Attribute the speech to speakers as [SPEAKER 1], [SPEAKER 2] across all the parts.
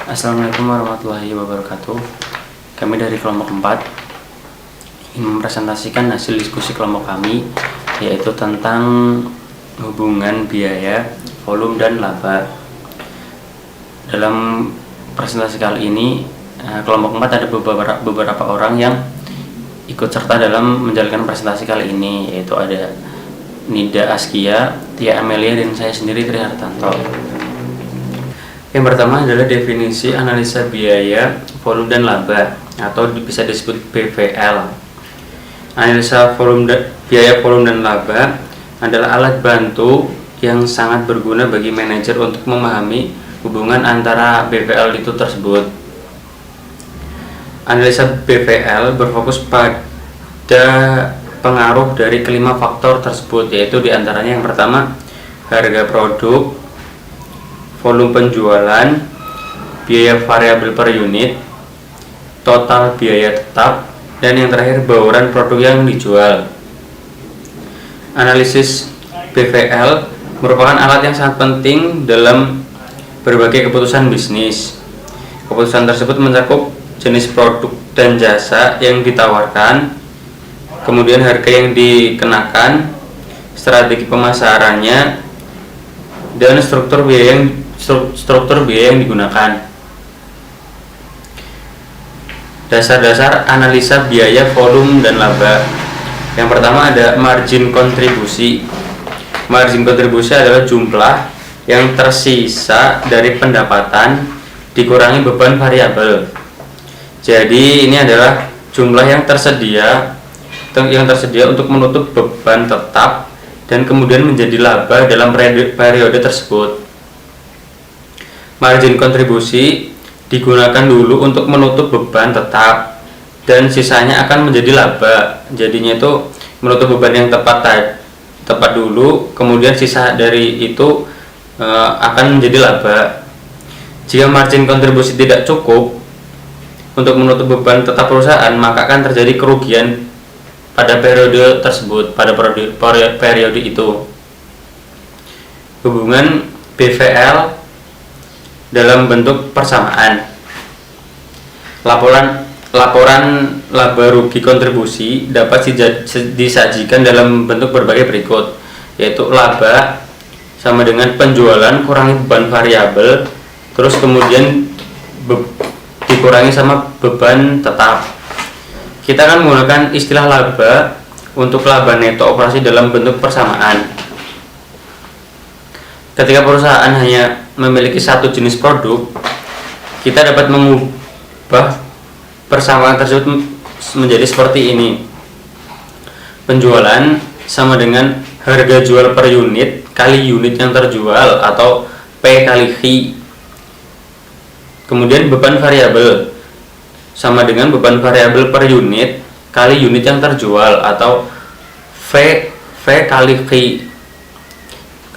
[SPEAKER 1] Assalamualaikum warahmatullahi wabarakatuh. Kami dari kelompok 4 ingin mempresentasikan hasil diskusi kelompok kami, yaitu tentang hubungan biaya, volume, dan laba. Dalam presentasi kali ini, kelompok 4 ada beberapa orang yang ikut serta dalam menjalankan presentasi kali ini, yaitu ada Nida Askia, Tia Amelia, dan saya sendiri Tri Hartanto. Yang pertama adalah definisi analisa biaya, volume, dan laba, atau bisa disebut BVL. Analisa biaya, volume, dan laba adalah alat bantu yang sangat berguna bagi manajer untuk memahami hubungan antara BVL itu tersebut. Analisa BVL berfokus pada pengaruh dari kelima faktor tersebut, yaitu diantaranya yang pertama harga produk, volume penjualan, biaya variabel per unit, total biaya tetap, dan yang terakhir bauran produk yang dijual. Analisis BVL merupakan alat yang sangat penting dalam berbagai keputusan bisnis. Keputusan tersebut mencakup jenis produk dan jasa yang ditawarkan, kemudian harga yang dikenakan, strategi pemasarannya, dan struktur biaya yang digunakan. Dasar-dasar analisa biaya, volume, dan laba. Yang pertama ada margin kontribusi. Margin kontribusi adalah jumlah yang tersisa dari pendapatan dikurangi beban variabel. Jadi ini adalah jumlah yang tersedia untuk menutup beban tetap dan kemudian menjadi laba dalam periode tersebut. Margin kontribusi digunakan dulu untuk menutup beban tetap dan sisanya akan menjadi laba. Jadinya itu menutup beban yang tepat dulu, kemudian sisa dari itu akan menjadi laba. Jika margin kontribusi tidak cukup untuk menutup beban tetap perusahaan, maka akan terjadi kerugian pada periode tersebut, pada periode itu. Hubungan BVL dalam bentuk persamaan. Laporan laba rugi kontribusi dapat disajikan dalam bentuk berbagai berikut, yaitu laba sama dengan penjualan kurangi beban variabel, terus kemudian dikurangi sama beban tetap. Kita akan menggunakan istilah laba untuk laba neto operasi dalam bentuk persamaan. Ketika perusahaan hanya memiliki satu jenis produk, kita dapat mengubah persamaan tersebut menjadi seperti ini. Penjualan sama dengan harga jual per unit kali unit yang terjual, atau P kali V. Kemudian beban variabel sama dengan beban variabel per unit kali unit yang terjual, atau V kali V.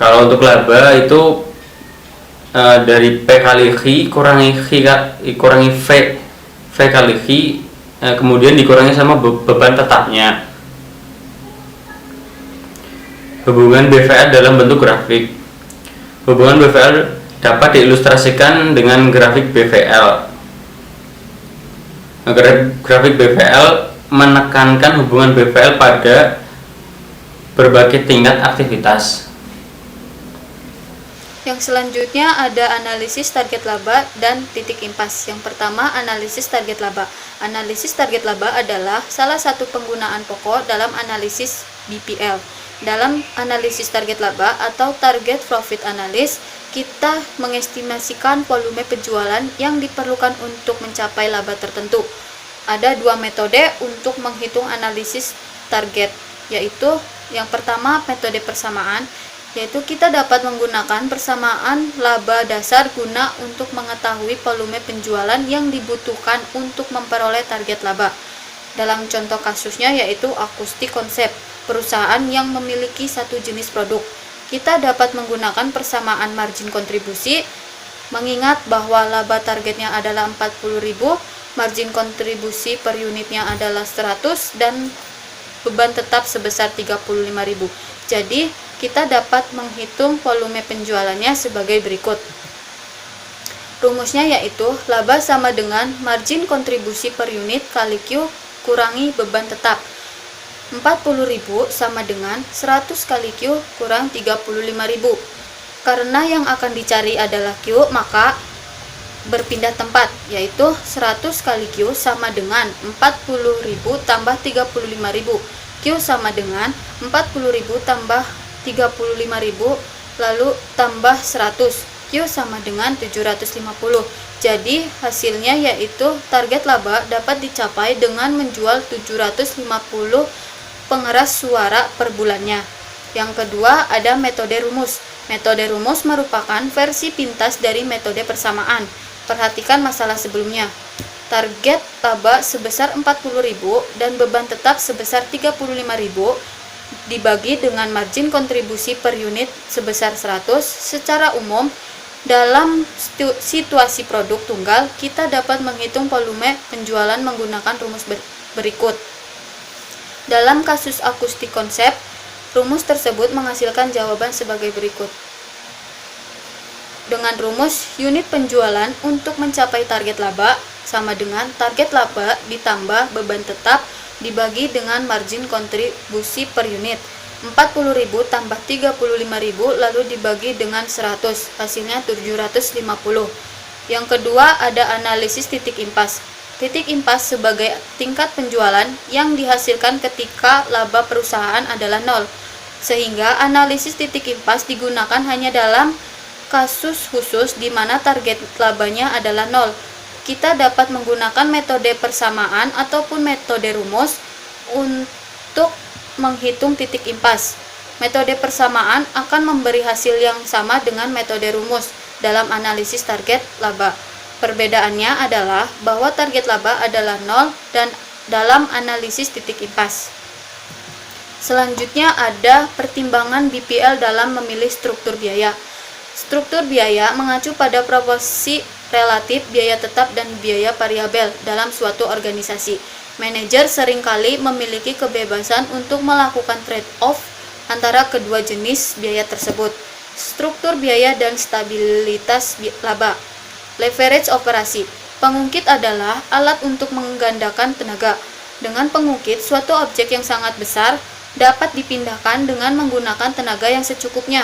[SPEAKER 1] Kalau untuk laba itu dari P kali V kurangi V kali V, kemudian dikurangi sama beban tetapnya. Hubungan BVL dalam bentuk grafik. Hubungan BVL dapat diilustrasikan dengan grafik BVL. Grafik BVL menekankan hubungan BVL pada berbagai tingkat aktivitas.
[SPEAKER 2] Yang selanjutnya ada analisis target laba dan titik impas. Yang pertama, analisis target laba. Analisis target laba adalah salah satu penggunaan pokok dalam analisis BPL. Dalam analisis target laba atau target profit analysis, kita mengestimasikan volume penjualan yang diperlukan untuk mencapai laba tertentu. Ada dua metode untuk menghitung analisis target, yaitu yang pertama metode persamaan, yaitu kita dapat menggunakan persamaan laba dasar guna untuk mengetahui volume penjualan yang dibutuhkan untuk memperoleh target laba. Dalam contoh kasusnya yaitu akustik konsep, perusahaan yang memiliki satu jenis produk. Kita dapat menggunakan persamaan margin kontribusi, mengingat bahwa laba targetnya adalah 40.000, margin kontribusi per unitnya adalah 100, dan beban tetap sebesar 35.000. Jadi kita dapat menghitung volume penjualannya sebagai berikut. Rumusnya yaitu laba sama dengan margin kontribusi per unit kali Q kurangi beban tetap. 40.000 sama dengan 100 kali Q kurang 35.000. Karena yang akan dicari adalah Q, maka berpindah tempat, yaitu 100 kali Q sama dengan 40.000 tambah 35.000. Q sama dengan 40.000 tambah 35.000 lalu tambah 100. Q sama dengan 750. Jadi hasilnya yaitu target laba dapat dicapai dengan menjual 750 pengeras suara per bulannya. Yang kedua ada metode rumus. Metode rumus merupakan versi pintas dari metode persamaan. Perhatikan masalah sebelumnya. Target laba sebesar 40.000 dan beban tetap sebesar 35.000 dibagi dengan margin kontribusi per unit sebesar 100. Secara umum, dalam situasi produk tunggal, kita dapat menghitung volume penjualan menggunakan rumus berikut. Dalam kasus akustik konsep, rumus tersebut menghasilkan jawaban sebagai berikut. Dengan rumus, unit penjualan untuk mencapai target laba sama dengan target laba ditambah beban tetap dibagi dengan margin kontribusi per unit. 40.000 tambah 35.000 lalu dibagi dengan 100, hasilnya 750. Yang kedua ada analisis titik impas. Titik impas sebagai tingkat penjualan yang dihasilkan ketika laba perusahaan adalah 0. Sehingga analisis titik impas digunakan hanya dalam kasus khusus di mana target labanya adalah 0. Kita dapat menggunakan metode persamaan ataupun metode rumus untuk menghitung titik impas. Metode persamaan akan memberi hasil yang sama dengan metode rumus dalam analisis target laba. Perbedaannya adalah bahwa target laba adalah 0 dan dalam analisis titik impas. Selanjutnya ada pertimbangan BPL dalam memilih struktur biaya. Struktur biaya mengacu pada proporsi relatif biaya tetap dan biaya variabel dalam suatu organisasi. Manajer seringkali memiliki kebebasan untuk melakukan trade-off antara kedua jenis biaya tersebut. Struktur biaya dan stabilitas laba. Leverage operasi. Pengungkit adalah alat untuk menggandakan tenaga. Dengan pengungkit, suatu objek yang sangat besar dapat dipindahkan dengan menggunakan tenaga yang secukupnya.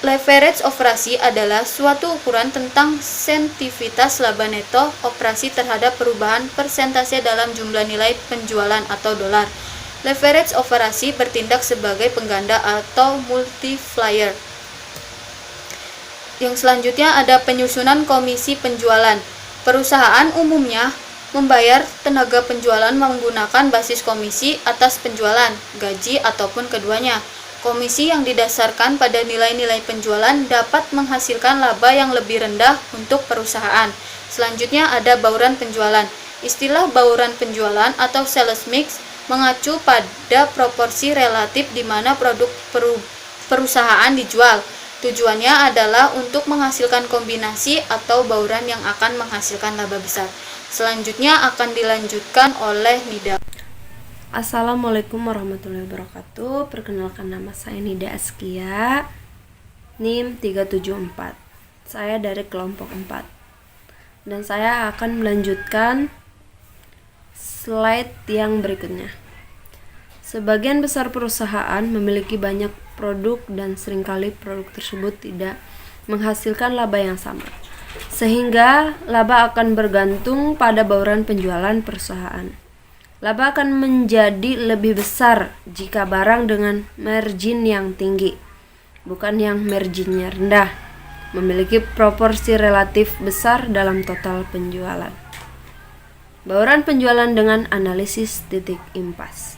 [SPEAKER 2] Leverage operasi adalah suatu ukuran tentang sensitivitas laba neto operasi terhadap perubahan persentase dalam jumlah nilai penjualan atau dolar. Leverage operasi bertindak sebagai pengganda atau multiplier. Yang selanjutnya ada penyusunan komisi penjualan. Perusahaan umumnya membayar tenaga penjualan menggunakan basis komisi atas penjualan, gaji ataupun keduanya. Komisi yang didasarkan pada nilai-nilai penjualan dapat menghasilkan laba yang lebih rendah untuk perusahaan. Selanjutnya ada bauran penjualan. Istilah bauran penjualan atau sales mix mengacu pada proporsi relatif di mana produk perusahaan dijual. Tujuannya adalah untuk menghasilkan kombinasi atau bauran yang akan menghasilkan laba besar. Selanjutnya akan dilanjutkan oleh Nida.
[SPEAKER 3] Assalamualaikum warahmatullahi wabarakatuh. Perkenalkan, nama saya Nida Askia, NIM 374. Saya dari kelompok 4. Dan saya akan melanjutkan slide yang berikutnya. Sebagian besar perusahaan memiliki banyak produk dan seringkali produk tersebut tidak menghasilkan laba yang sama. Sehingga laba akan bergantung pada bauran penjualan perusahaan. Laba akan menjadi lebih besar jika barang dengan margin yang tinggi, bukan yang marginnya rendah, memiliki proporsi relatif besar dalam total penjualan. Bauran penjualan dengan analisis titik impas.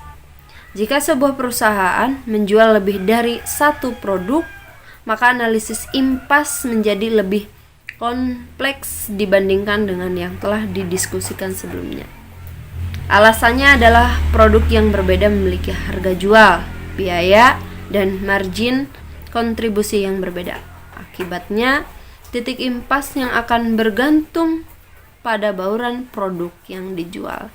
[SPEAKER 3] Jika sebuah perusahaan menjual lebih dari satu produk, maka analisis impas menjadi lebih kompleks dibandingkan dengan yang telah didiskusikan sebelumnya. Alasannya adalah produk yang berbeda memiliki harga jual, biaya, dan margin kontribusi yang berbeda. Akibatnya, titik impas yang akan bergantung pada bauran produk yang dijual.